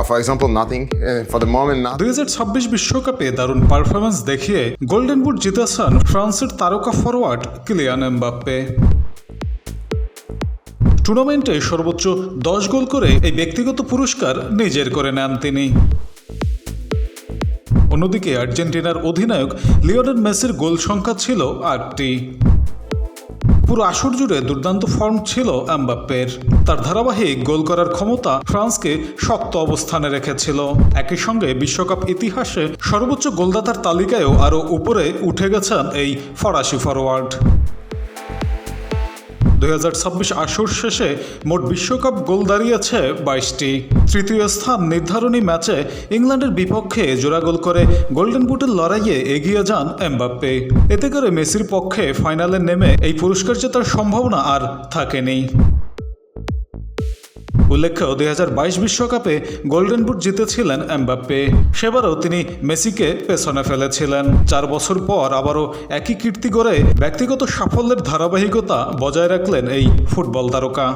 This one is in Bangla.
For example, nothing. For the moment, nothing. 2026 বিশ্বকাপে দারুণ পারফরমেন্স দেখিয়ে গোল্ডেন বুট জিতেছেন ফ্রান্সের তারকা ফরওয়ার্ড কিলিয়ান এমবাপ্পে। টুর্নামেন্টে সর্বোচ্চ 10 গোল করে এই ব্যক্তিগত পুরস্কার নিজের করে নেন তিনি। অন্যদিকে আর্জেন্টিনার অধিনায়ক লিওনেল মেসির গোল সংখ্যা ছিল 8টি। পুরো আসর জুড়ে দুর্দান্ত ফর্ম ছিল এমবাপ্পের। তার ধারাবাহিক গোল করার ক্ষমতা ফ্রান্সকে শক্ত অবস্থানে রেখেছিল। একই সঙ্গে বিশ্বকাপ ইতিহাসে সর্বোচ্চ গোলদাতার তালিকায়ও আরও উপরে উঠে গেছেন এই ফরাসি ফরওয়ার্ড। 2026 আসর শেষে মোট বিশ্বকাপ গোল দাঁড়িয়েছে 22টি। তৃতীয় স্থান নির্ধারণী ম্যাচে ইংল্যান্ডের বিপক্ষে জোড়া গোল করে গোল্ডেন বুটের লড়াইয়ে এগিয়ে যান এমবাপ্পে। এতে করে মেসির পক্ষে ফাইনালে নেমে এই পুরস্কার জেতার সম্ভাবনা আর থাকেনি। উল্লেখ্য 2022 বিশ্বকাপে গোল্ডেন বুট জিতেছিলেন এমবাপ্পে। সেবারও তিনি মেসিকে পেছনে ফেলেছিলেন। 4 বছর পর আবারও একই কীর্তি গড়ে ব্যক্তিগত সাফল্যের ধারাবাহিকতা বজায় রাখলেন এই ফুটবল তারকা।